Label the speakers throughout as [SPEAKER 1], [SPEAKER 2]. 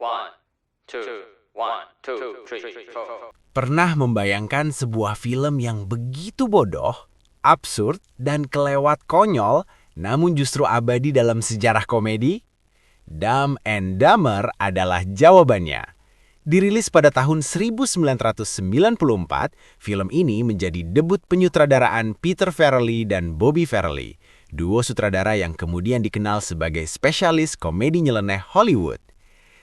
[SPEAKER 1] One, two, one, two, three, four.
[SPEAKER 2] Pernah membayangkan sebuah film yang begitu bodoh, absurd, dan kelewat konyol, namun justru abadi dalam sejarah komedi? Dumb and Dumber adalah jawabannya. Dirilis pada tahun 1994, film ini menjadi debut penyutradaraan Peter Farrelly dan Bobby Farrelly, duo sutradara yang kemudian dikenal sebagai spesialis komedi nyeleneh Hollywood.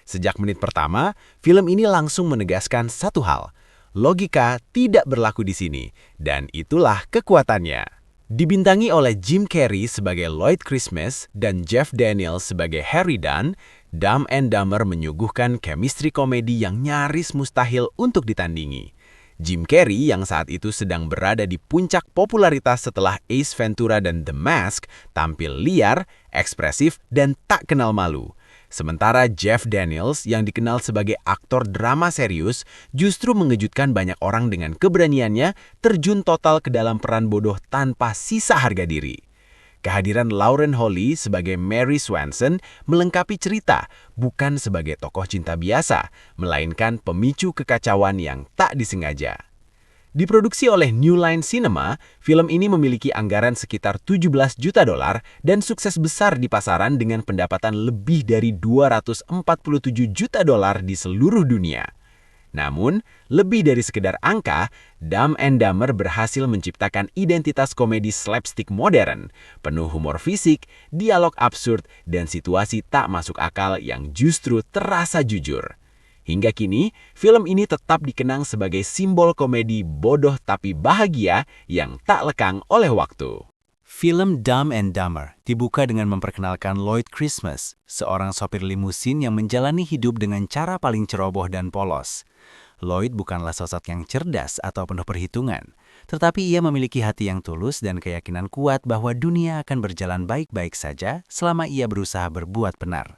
[SPEAKER 2] Sejak menit pertama, film ini langsung menegaskan satu hal: logika tidak berlaku di sini, dan itulah kekuatannya. Dibintangi oleh Jim Carrey sebagai Lloyd Christmas dan Jeff Daniels sebagai Harry Dunn, Dumb and Dumber menyuguhkan chemistry komedi yang nyaris mustahil untuk ditandingi. Jim Carrey yang saat itu sedang berada di puncak popularitas setelah Ace Ventura dan The Mask tampil liar, ekspresif, dan tak kenal malu. Sementara Jeff Daniels yang dikenal sebagai aktor drama serius justru mengejutkan banyak orang dengan keberaniannya terjun total ke dalam peran bodoh tanpa sisa harga diri. Kehadiran Lauren Holly sebagai Mary Swanson melengkapi cerita bukan sebagai tokoh cinta biasa, melainkan pemicu kekacauan yang tak disengaja. Diproduksi oleh New Line Cinema, film ini memiliki anggaran sekitar $17 juta dan sukses besar di pasaran dengan pendapatan lebih dari $247 juta di seluruh dunia. Namun, lebih dari sekedar angka, Dumb and Dumber berhasil menciptakan identitas komedi slapstick modern, penuh humor fisik, dialog absurd, dan situasi tak masuk akal yang justru terasa jujur. Hingga kini, film ini tetap dikenang sebagai simbol komedi bodoh tapi bahagia yang tak lekang oleh waktu. Film Dumb and Dumber dibuka dengan memperkenalkan Lloyd Christmas, seorang sopir limusin yang menjalani hidup dengan cara paling ceroboh dan polos. Lloyd bukanlah sosok yang cerdas atau penuh perhitungan, tetapi ia memiliki hati yang tulus dan keyakinan kuat bahwa dunia akan berjalan baik-baik saja selama ia berusaha berbuat benar.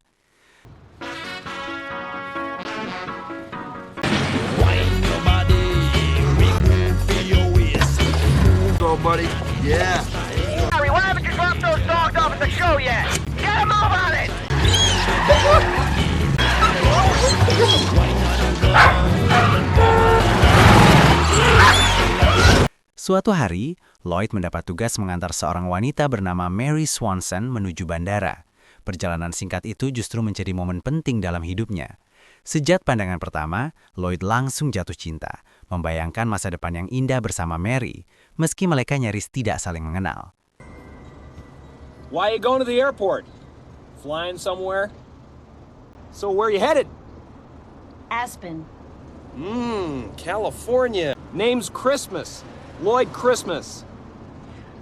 [SPEAKER 3] Buddy. Yeah.
[SPEAKER 4] Harry, why haven't you dropped those dogs off at the show yet? Get them off on it!
[SPEAKER 2] Suatu hari, Lloyd mendapat tugas mengantar seorang wanita bernama Mary Swanson menuju bandara. Perjalanan singkat itu justru menjadi momen penting dalam hidupnya. Sejak pandangan pertama, Lloyd langsung jatuh cinta, membayangkan masa depan yang indah bersama Mary, meski mereka nyaris tidak saling mengenal.
[SPEAKER 5] Why are you going to the airport? Flying somewhere? So where are you headed?
[SPEAKER 6] Aspen.
[SPEAKER 5] California. Name's Christmas. Lloyd Christmas.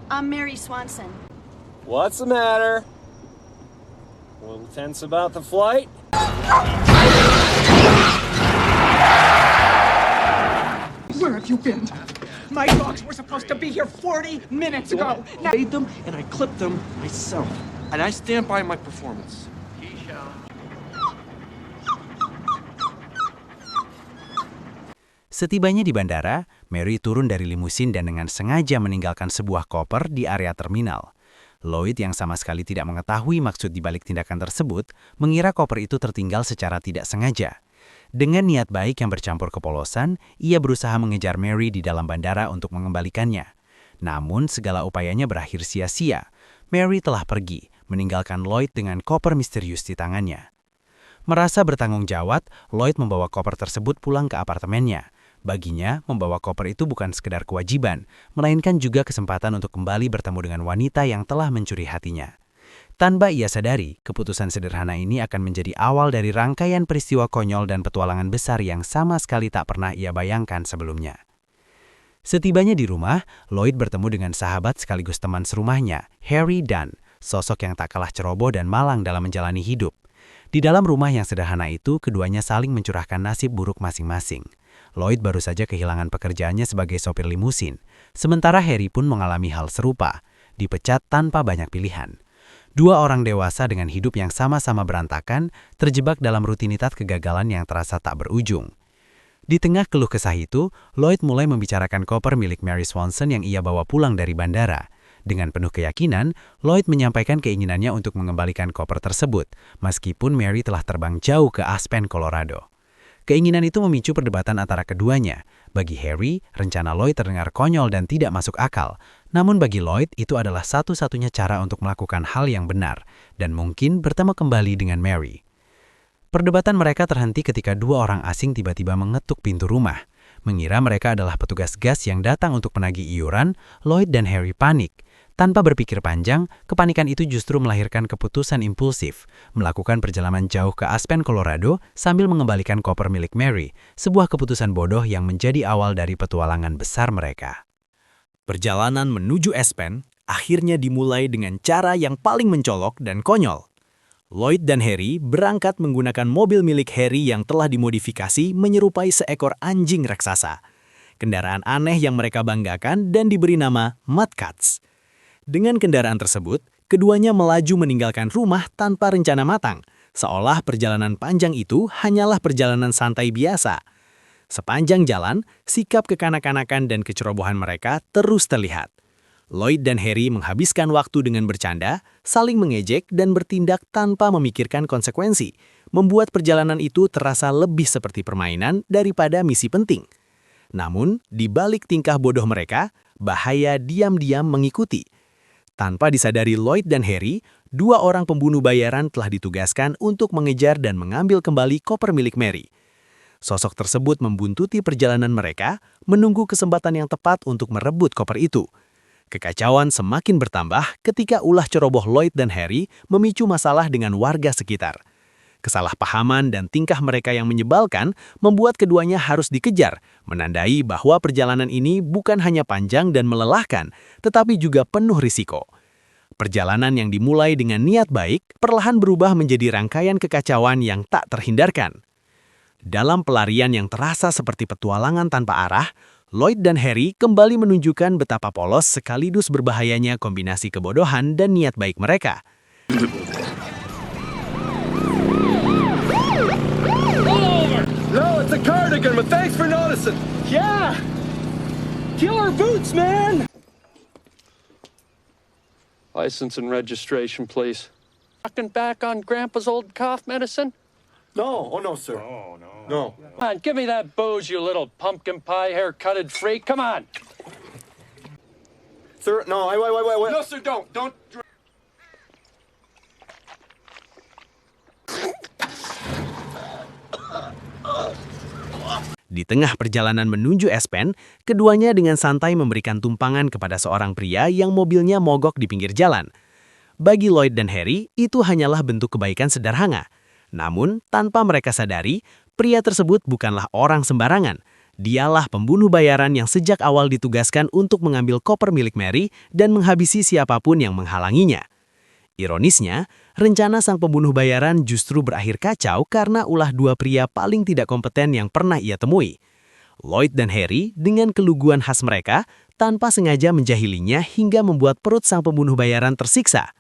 [SPEAKER 6] I'm Mary Swanson.
[SPEAKER 5] What's the matter? A little tense about the flight?
[SPEAKER 7] Where have you been? My dogs were supposed to be here 40 minutes ago.
[SPEAKER 3] I made them and I clipped them myself. And I stand by my performance.
[SPEAKER 2] Setibanya di bandara, Mary turun dari limusin dan dengan sengaja meninggalkan sebuah koper di area terminal. Lloyd yang sama sekali tidak mengetahui maksud dibalik tindakan tersebut, mengira koper itu tertinggal secara tidak sengaja. Dengan niat baik yang bercampur kepolosan, ia berusaha mengejar Mary di dalam bandara untuk mengembalikannya. Namun segala upayanya berakhir sia-sia. Mary telah pergi, meninggalkan Lloyd dengan koper misterius di tangannya. Merasa bertanggung jawab, Lloyd membawa koper tersebut pulang ke apartemennya. Baginya, membawa koper itu bukan sekedar kewajiban, melainkan juga kesempatan untuk kembali bertemu dengan wanita yang telah mencuri hatinya. Tanpa ia sadari, keputusan sederhana ini akan menjadi awal dari rangkaian peristiwa konyol dan petualangan besar yang sama sekali tak pernah ia bayangkan sebelumnya. Setibanya di rumah, Lloyd bertemu dengan sahabat sekaligus teman serumahnya, Harry Dunn, sosok yang tak kalah ceroboh dan malang dalam menjalani hidup. Di dalam rumah yang sederhana itu, keduanya saling mencurahkan nasib buruk masing-masing. Lloyd baru saja kehilangan pekerjaannya sebagai sopir limusin, sementara Harry pun mengalami hal serupa, dipecat tanpa banyak pilihan. Dua orang dewasa dengan hidup yang sama-sama berantakan, terjebak dalam rutinitas kegagalan yang terasa tak berujung. Di tengah keluh kesah itu, Lloyd mulai membicarakan koper milik Mary Swanson yang ia bawa pulang dari bandara. Dengan penuh keyakinan, Lloyd menyampaikan keinginannya untuk mengembalikan koper tersebut, meskipun Mary telah terbang jauh ke Aspen, Colorado. Keinginan itu memicu perdebatan antara keduanya. Bagi Harry, rencana Lloyd terdengar konyol dan tidak masuk akal. Namun bagi Lloyd, itu adalah satu-satunya cara untuk melakukan hal yang benar, dan mungkin bertemu kembali dengan Mary. Perdebatan mereka terhenti ketika dua orang asing tiba-tiba mengetuk pintu rumah. Mengira mereka adalah petugas gas yang datang untuk menagih iuran, Lloyd dan Harry panik. Tanpa berpikir panjang, kepanikan itu justru melahirkan keputusan impulsif, melakukan perjalanan jauh ke Aspen, Colorado sambil mengembalikan koper milik Mary, sebuah keputusan bodoh yang menjadi awal dari petualangan besar mereka. Perjalanan menuju Aspen akhirnya dimulai dengan cara yang paling mencolok dan konyol. Lloyd dan Harry berangkat menggunakan mobil milik Harry yang telah dimodifikasi menyerupai seekor anjing raksasa. Kendaraan aneh yang mereka banggakan dan diberi nama Mudcats. Dengan kendaraan tersebut, keduanya melaju meninggalkan rumah tanpa rencana matang, seolah perjalanan panjang itu hanyalah perjalanan santai biasa. Sepanjang jalan, sikap kekanak-kanakan dan kecerobohan mereka terus terlihat. Lloyd dan Harry menghabiskan waktu dengan bercanda, saling mengejek dan bertindak tanpa memikirkan konsekuensi, membuat perjalanan itu terasa lebih seperti permainan daripada misi penting. Namun, di balik tingkah bodoh mereka, bahaya diam-diam mengikuti. Tanpa disadari Lloyd dan Harry, dua orang pembunuh bayaran telah ditugaskan untuk mengejar dan mengambil kembali koper milik Mary. Sosok tersebut membuntuti perjalanan mereka, menunggu kesempatan yang tepat untuk merebut koper itu. Kekacauan semakin bertambah ketika ulah ceroboh Lloyd dan Harry memicu masalah dengan warga sekitar. Kesalahpahaman dan tingkah mereka yang menyebalkan membuat keduanya harus dikejar, menandai bahwa perjalanan ini bukan hanya panjang dan melelahkan, tetapi juga penuh risiko. Perjalanan yang dimulai dengan niat baik perlahan berubah menjadi rangkaian kekacauan yang tak terhindarkan. Dalam pelarian yang terasa seperti petualangan tanpa arah, Lloyd dan Harry kembali menunjukkan betapa polos sekaligus berbahayanya kombinasi kebodohan dan niat baik mereka.
[SPEAKER 5] No, it's a cardigan, but thanks for noticing. Yeah! Killer boots, man!
[SPEAKER 3] License and registration, please.
[SPEAKER 8] Fucking back on Grandpa's old cough medicine?
[SPEAKER 3] No, oh no, sir. Oh, no. No.
[SPEAKER 8] Come on, give me that booze, you little pumpkin pie hair-cutted freak. Come on!
[SPEAKER 3] Sir, no, wait.
[SPEAKER 8] No, sir, don't. Don't.
[SPEAKER 2] Di tengah perjalanan menuju Aspen, keduanya dengan santai memberikan tumpangan kepada seorang pria yang mobilnya mogok di pinggir jalan. Bagi Lloyd dan Harry, itu hanyalah bentuk kebaikan sederhana. Namun, tanpa mereka sadari, pria tersebut bukanlah orang sembarangan. Dialah pembunuh bayaran yang sejak awal ditugaskan untuk mengambil koper milik Mary dan menghabisi siapapun yang menghalanginya. Ironisnya, rencana sang pembunuh bayaran justru berakhir kacau karena ulah dua pria paling tidak kompeten yang pernah ia temui. Lloyd dan Harry dengan keluguan khas mereka tanpa sengaja menjahilinya hingga membuat perut sang pembunuh bayaran tersiksa.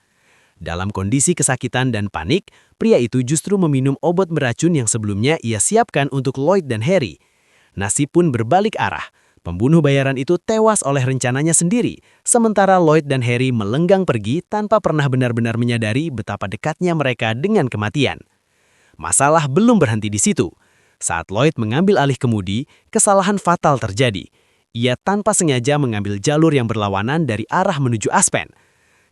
[SPEAKER 2] Dalam kondisi kesakitan dan panik, pria itu justru meminum obat beracun yang sebelumnya ia siapkan untuk Lloyd dan Harry. Nasib pun berbalik arah. Pembunuh bayaran itu tewas oleh rencananya sendiri, sementara Lloyd dan Harry melenggang pergi tanpa pernah benar-benar menyadari betapa dekatnya mereka dengan kematian. Masalah belum berhenti di situ. Saat Lloyd mengambil alih kemudi, kesalahan fatal terjadi. Ia tanpa sengaja mengambil jalur yang berlawanan dari arah menuju Aspen.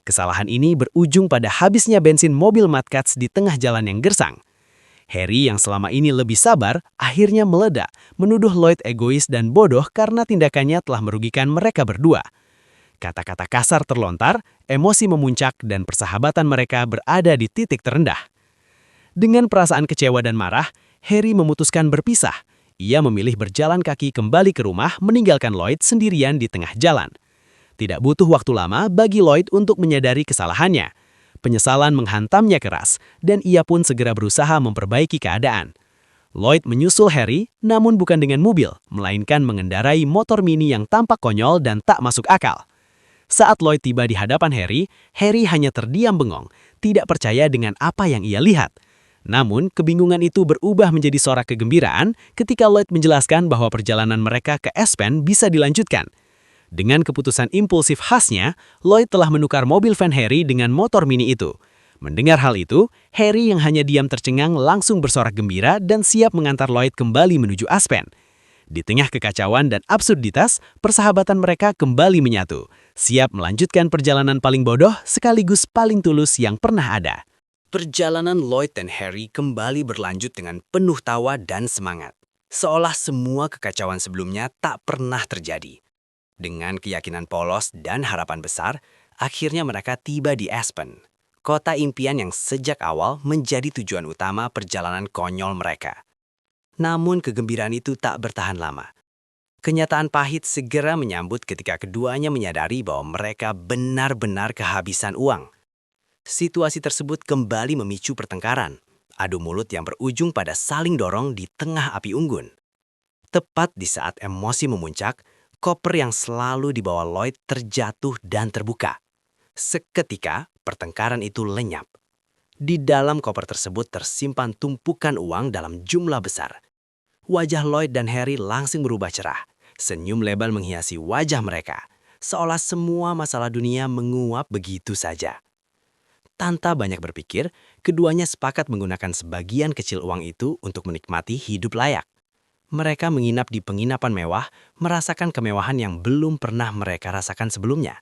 [SPEAKER 2] Kesalahan ini berujung pada habisnya bensin mobil Mudcats di tengah jalan yang gersang. Harry yang selama ini lebih sabar, akhirnya meledak, menuduh Lloyd egois dan bodoh karena tindakannya telah merugikan mereka berdua. Kata-kata kasar terlontar, emosi memuncak dan persahabatan mereka berada di titik terendah. Dengan perasaan kecewa dan marah, Harry memutuskan berpisah. Ia memilih berjalan kaki kembali ke rumah meninggalkan Lloyd sendirian di tengah jalan. Tidak butuh waktu lama bagi Lloyd untuk menyadari kesalahannya. Penyesalan menghantamnya keras, dan ia pun segera berusaha memperbaiki keadaan. Lloyd menyusul Harry, namun bukan dengan mobil, melainkan mengendarai motor mini yang tampak konyol dan tak masuk akal. Saat Lloyd tiba di hadapan Harry, Harry hanya terdiam bengong, tidak percaya dengan apa yang ia lihat. Namun, kebingungan itu berubah menjadi sorak kegembiraan ketika Lloyd menjelaskan bahwa perjalanan mereka ke Aspen bisa dilanjutkan. Dengan keputusan impulsif khasnya, Lloyd telah menukar mobil van Harry dengan motor mini itu. Mendengar hal itu, Harry yang hanya diam tercengang langsung bersorak gembira dan siap mengantar Lloyd kembali menuju Aspen. Di tengah kekacauan dan absurditas, persahabatan mereka kembali menyatu, siap melanjutkan perjalanan paling bodoh sekaligus paling tulus yang pernah ada. Perjalanan Lloyd dan Harry kembali berlanjut dengan penuh tawa dan semangat. Seolah semua kekacauan sebelumnya tak pernah terjadi. Dengan keyakinan polos dan harapan besar, akhirnya mereka tiba di Aspen, kota impian yang sejak awal menjadi tujuan utama perjalanan konyol mereka. Namun kegembiraan itu tak bertahan lama. Kenyataan pahit segera menyambut ketika keduanya menyadari bahwa mereka benar-benar kehabisan uang. Situasi tersebut kembali memicu pertengkaran, adu mulut yang berujung pada saling dorong di tengah api unggun. Tepat di saat emosi memuncak, koper yang selalu dibawa Lloyd terjatuh dan terbuka. Seketika, pertengkaran itu lenyap. Di dalam koper tersebut tersimpan tumpukan uang dalam jumlah besar. Wajah Lloyd dan Harry langsung berubah cerah. Senyum lebar menghiasi wajah mereka, seolah semua masalah dunia menguap begitu saja. Tanpa banyak berpikir, keduanya sepakat menggunakan sebagian kecil uang itu untuk menikmati hidup layak. Mereka menginap di penginapan mewah, merasakan kemewahan yang belum pernah mereka rasakan sebelumnya.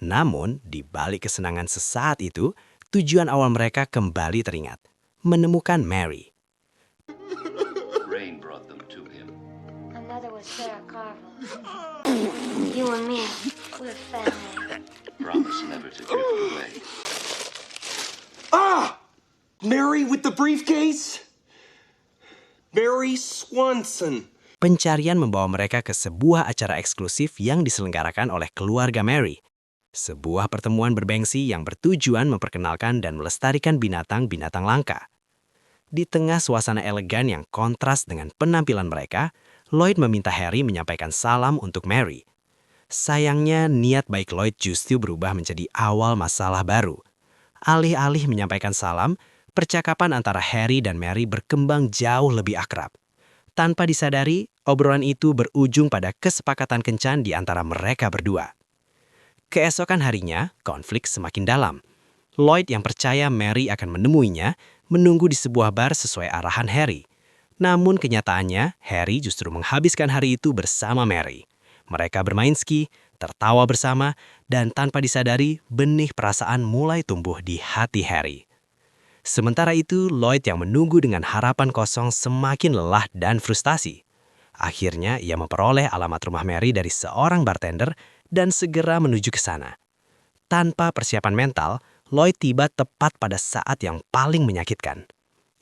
[SPEAKER 2] Namun, di balik kesenangan sesaat itu, tujuan awal mereka kembali teringat, menemukan Mary.
[SPEAKER 9] Rain brought them to him.
[SPEAKER 10] Another was Sarah Carver. You and me, we're family.
[SPEAKER 9] Promise never to drift away.
[SPEAKER 5] Ah! Mary with the briefcase? Mary Swanson.
[SPEAKER 2] Pencarian membawa mereka ke sebuah acara eksklusif yang diselenggarakan oleh keluarga Mary. Sebuah pertemuan berbengsi yang bertujuan memperkenalkan dan melestarikan binatang-binatang langka. Di tengah suasana elegan yang kontras dengan penampilan mereka, Lloyd meminta Harry menyampaikan salam untuk Mary. Sayangnya, niat baik Lloyd justru berubah menjadi awal masalah baru. Alih-alih menyampaikan salam, percakapan antara Harry dan Mary berkembang jauh lebih akrab. Tanpa disadari, obrolan itu berujung pada kesepakatan kencan di antara mereka berdua. Keesokan harinya, konflik semakin dalam. Lloyd yang percaya Mary akan menemuinya, menunggu di sebuah bar sesuai arahan Harry. Namun kenyataannya, Harry justru menghabiskan hari itu bersama Mary. Mereka bermain ski, tertawa bersama, dan tanpa disadari, benih perasaan mulai tumbuh di hati Harry. Sementara itu, Lloyd yang menunggu dengan harapan kosong semakin lelah dan frustasi. Akhirnya, ia memperoleh alamat rumah Mary dari seorang bartender dan segera menuju ke sana. Tanpa persiapan mental, Lloyd tiba tepat pada saat yang paling menyakitkan.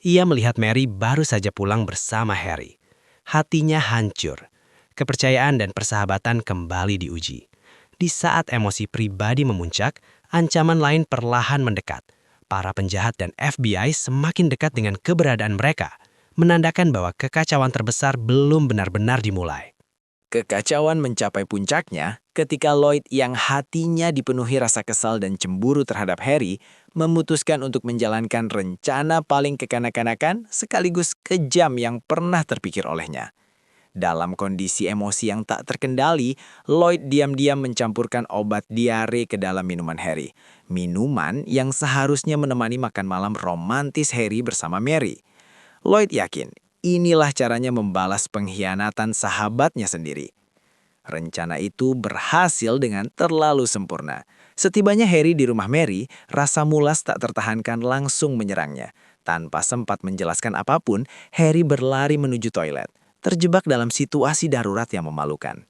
[SPEAKER 2] Ia melihat Mary baru saja pulang bersama Harry. Hatinya hancur. Kepercayaan dan persahabatan kembali diuji. Di saat emosi pribadi memuncak, ancaman lain perlahan mendekat. Para penjahat dan FBI semakin dekat dengan keberadaan mereka, menandakan bahwa kekacauan terbesar belum benar-benar dimulai. Kekacauan mencapai puncaknya ketika Lloyd yang hatinya dipenuhi rasa kesal dan cemburu terhadap Harry memutuskan untuk menjalankan rencana paling kekanak-kanakan sekaligus kejam yang pernah terpikir olehnya. Dalam kondisi emosi yang tak terkendali, Lloyd diam-diam mencampurkan obat diare ke dalam minuman Harry. Minuman yang seharusnya menemani makan malam romantis Harry bersama Mary. Lloyd yakin inilah caranya membalas pengkhianatan sahabatnya sendiri. Rencana itu berhasil dengan terlalu sempurna. Setibanya Harry di rumah Mary, rasa mulas tak tertahankan langsung menyerangnya. Tanpa sempat menjelaskan apapun, Harry berlari menuju toilet. Terjebak dalam situasi darurat yang memalukan.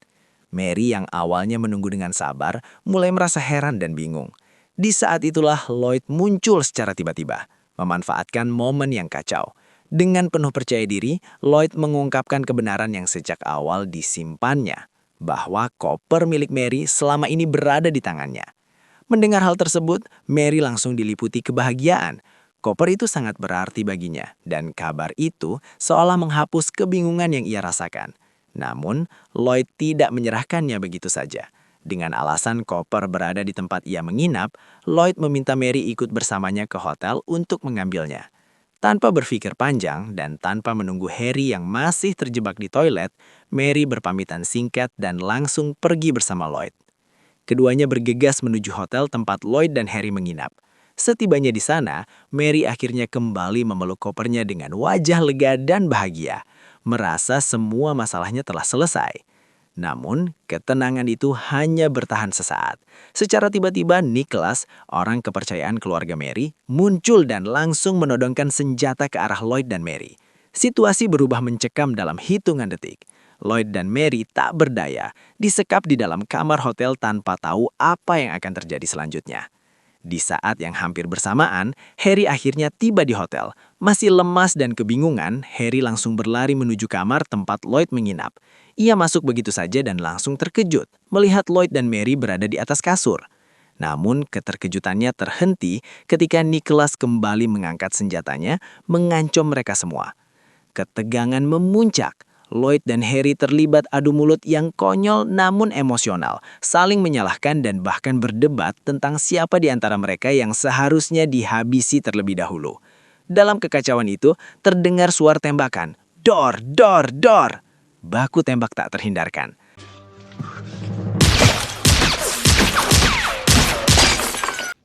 [SPEAKER 2] Mary yang awalnya menunggu dengan sabar, mulai merasa heran dan bingung. Di saat itulah Lloyd muncul secara tiba-tiba, memanfaatkan momen yang kacau. Dengan penuh percaya diri, Lloyd mengungkapkan kebenaran yang sejak awal disimpannya, bahwa koper milik Mary selama ini berada di tangannya. Mendengar hal tersebut, Mary langsung diliputi kebahagiaan. Koper itu sangat berarti baginya, dan kabar itu seolah menghapus kebingungan yang ia rasakan. Namun, Lloyd tidak menyerahkannya begitu saja. Dengan alasan koper berada di tempat ia menginap, Lloyd meminta Mary ikut bersamanya ke hotel untuk mengambilnya. Tanpa berpikir panjang dan tanpa menunggu Harry yang masih terjebak di toilet, Mary berpamitan singkat dan langsung pergi bersama Lloyd. Keduanya bergegas menuju hotel tempat Lloyd dan Harry menginap. Setibanya di sana, Mary akhirnya kembali memeluk kopernya dengan wajah lega dan bahagia, merasa semua masalahnya telah selesai. Namun, ketenangan itu hanya bertahan sesaat. Secara tiba-tiba, Nicholas, orang kepercayaan keluarga Mary, muncul dan langsung menodongkan senjata ke arah Lloyd dan Mary. Situasi berubah mencekam dalam hitungan detik. Lloyd dan Mary tak berdaya, disekap di dalam kamar hotel tanpa tahu apa yang akan terjadi selanjutnya. Di saat yang hampir bersamaan, Harry akhirnya tiba di hotel. Masih lemas dan kebingungan, Harry langsung berlari menuju kamar tempat Lloyd menginap. Ia masuk begitu saja dan langsung terkejut melihat Lloyd dan Mary berada di atas kasur. Namun keterkejutannya terhenti ketika Nicholas kembali mengangkat senjatanya, mengancam mereka semua. Ketegangan memuncak. Lloyd dan Harry terlibat adu mulut yang konyol namun emosional, saling menyalahkan dan bahkan berdebat tentang siapa di antara mereka yang seharusnya dihabisi terlebih dahulu. Dalam kekacauan itu, terdengar suara tembakan. Dor, dor, dor. Baku tembak tak terhindarkan.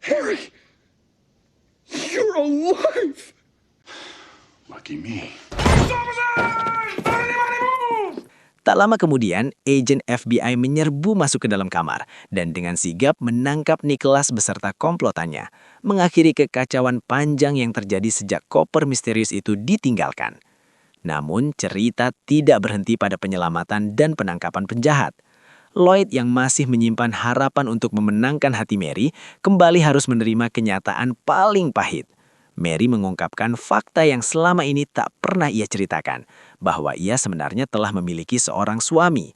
[SPEAKER 3] Harry! You're alive!
[SPEAKER 9] Lucky me.
[SPEAKER 2] Tak lama kemudian, agen FBI menyerbu masuk ke dalam kamar dan dengan sigap menangkap Nicholas beserta komplotannya, mengakhiri kekacauan panjang yang terjadi sejak koper misterius itu ditinggalkan. Namun, cerita tidak berhenti pada penyelamatan dan penangkapan penjahat. Lloyd yang masih menyimpan harapan untuk memenangkan hati Mary, kembali harus menerima kenyataan paling pahit. Mary mengungkapkan fakta yang selama ini tak pernah ia ceritakan, bahwa ia sebenarnya telah memiliki seorang suami.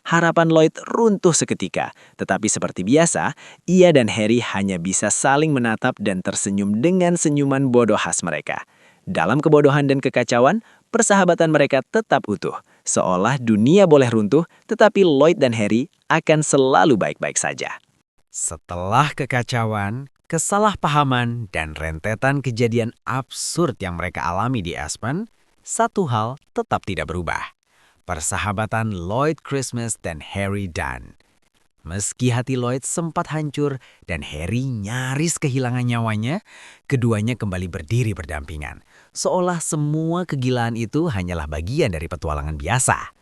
[SPEAKER 2] Harapan Lloyd runtuh seketika, tetapi seperti biasa, ia dan Harry hanya bisa saling menatap dan tersenyum dengan senyuman bodoh khas mereka. Dalam kebodohan dan kekacauan, persahabatan mereka tetap utuh, seolah dunia boleh runtuh, tetapi Lloyd dan Harry akan selalu baik-baik saja. Setelah kekacauan, kesalahpahaman, dan rentetan kejadian absurd yang mereka alami di Aspen, satu hal tetap tidak berubah. Persahabatan Lloyd Christmas dan Harry Dunn. Meski hati Lloyd sempat hancur dan Harry nyaris kehilangan nyawanya, keduanya kembali berdiri berdampingan, seolah semua kegilaan itu hanyalah bagian dari petualangan biasa.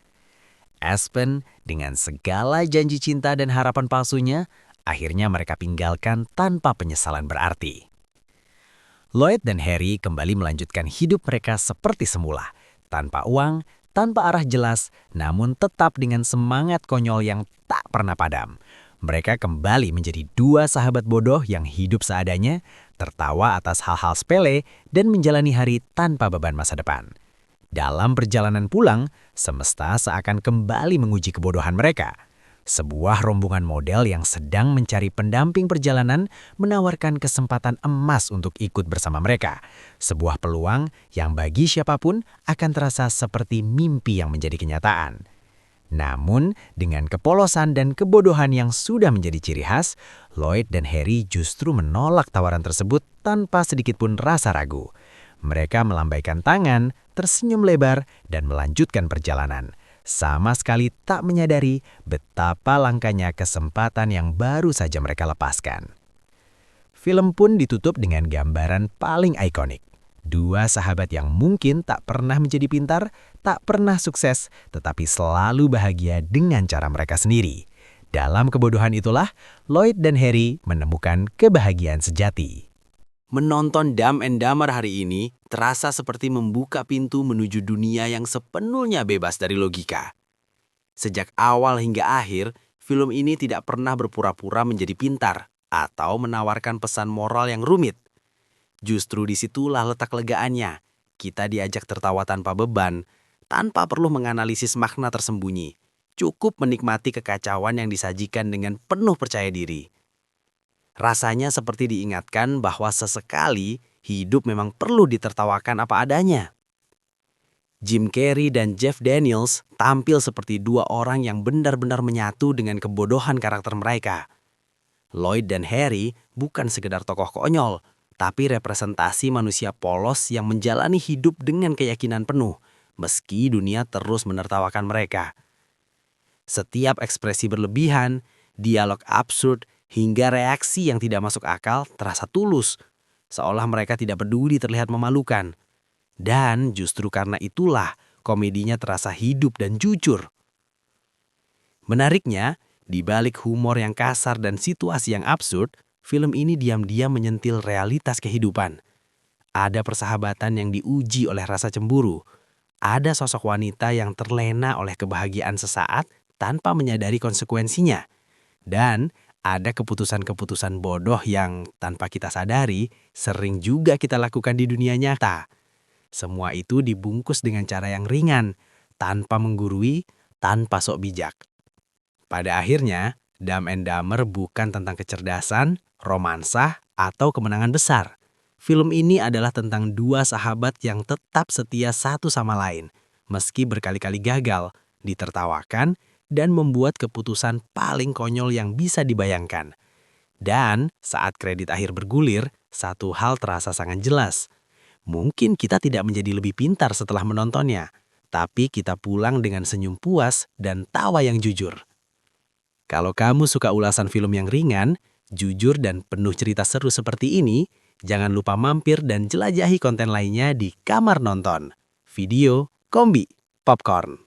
[SPEAKER 2] Aspen, dengan segala janji cinta dan harapan palsunya, akhirnya mereka tinggalkan tanpa penyesalan berarti. Lloyd dan Harry kembali melanjutkan hidup mereka seperti semula, tanpa uang, tanpa arah jelas, namun tetap dengan semangat konyol yang tak pernah padam. Mereka kembali menjadi dua sahabat bodoh yang hidup seadanya, tertawa atas hal-hal sepele, dan menjalani hari tanpa beban masa depan. Dalam perjalanan pulang, semesta seakan kembali menguji kebodohan mereka. Sebuah rombongan model yang sedang mencari pendamping perjalanan menawarkan kesempatan emas untuk ikut bersama mereka. Sebuah peluang yang bagi siapapun akan terasa seperti mimpi yang menjadi kenyataan. Namun, dengan kepolosan dan kebodohan yang sudah menjadi ciri khas, Lloyd dan Harry justru menolak tawaran tersebut tanpa sedikit pun rasa ragu. Mereka melambaikan tangan, tersenyum lebar, dan melanjutkan perjalanan. Sama sekali tak menyadari betapa langkanya kesempatan yang baru saja mereka lepaskan. Film pun ditutup dengan gambaran paling ikonik. Dua sahabat yang mungkin tak pernah menjadi pintar, tak pernah sukses, tetapi selalu bahagia dengan cara mereka sendiri. Dalam kebodohan itulah, Lloyd dan Harry menemukan kebahagiaan sejati. Menonton Dumb and Dumber hari ini terasa seperti membuka pintu menuju dunia yang sepenuhnya bebas dari logika. Sejak awal hingga akhir, film ini tidak pernah berpura-pura menjadi pintar atau menawarkan pesan moral yang rumit. Justru disitulah letak legaannya. Kita diajak tertawa tanpa beban, tanpa perlu menganalisis makna tersembunyi. Cukup menikmati kekacauan yang disajikan dengan penuh percaya diri. Rasanya seperti diingatkan bahwa sesekali hidup memang perlu ditertawakan apa adanya. Jim Carrey dan Jeff Daniels tampil seperti dua orang yang benar-benar menyatu dengan kebodohan karakter mereka. Lloyd dan Harry bukan sekedar tokoh konyol, tapi representasi manusia polos yang menjalani hidup dengan keyakinan penuh, meski dunia terus menertawakan mereka. Setiap ekspresi berlebihan, dialog absurd, hingga reaksi yang tidak masuk akal terasa tulus, seolah mereka tidak peduli terlihat memalukan. Dan justru karena itulah komedinya terasa hidup dan jujur. Menariknya, di balik humor yang kasar dan situasi yang absurd, film ini diam-diam menyentil realitas kehidupan. Ada persahabatan yang diuji oleh rasa cemburu. Ada sosok wanita yang terlena oleh kebahagiaan sesaat tanpa menyadari konsekuensinya. Dan ada keputusan-keputusan bodoh yang tanpa kita sadari sering juga kita lakukan di dunia nyata. Semua itu dibungkus dengan cara yang ringan, tanpa menggurui, tanpa sok bijak. Pada akhirnya, Dumb and Dumber bukan tentang kecerdasan, romansa, atau kemenangan besar. Film ini adalah tentang dua sahabat yang tetap setia satu sama lain, meski berkali-kali gagal, ditertawakan, dan membuat keputusan paling konyol yang bisa dibayangkan. Dan saat kredit akhir bergulir, satu hal terasa sangat jelas. Mungkin kita tidak menjadi lebih pintar setelah menontonnya, tapi kita pulang dengan senyum puas dan tawa yang jujur. Kalau kamu suka ulasan film yang ringan, jujur dan penuh cerita seru seperti ini, jangan lupa mampir dan jelajahi konten lainnya di Kamar Nonton. Video, Kombi, Popcorn.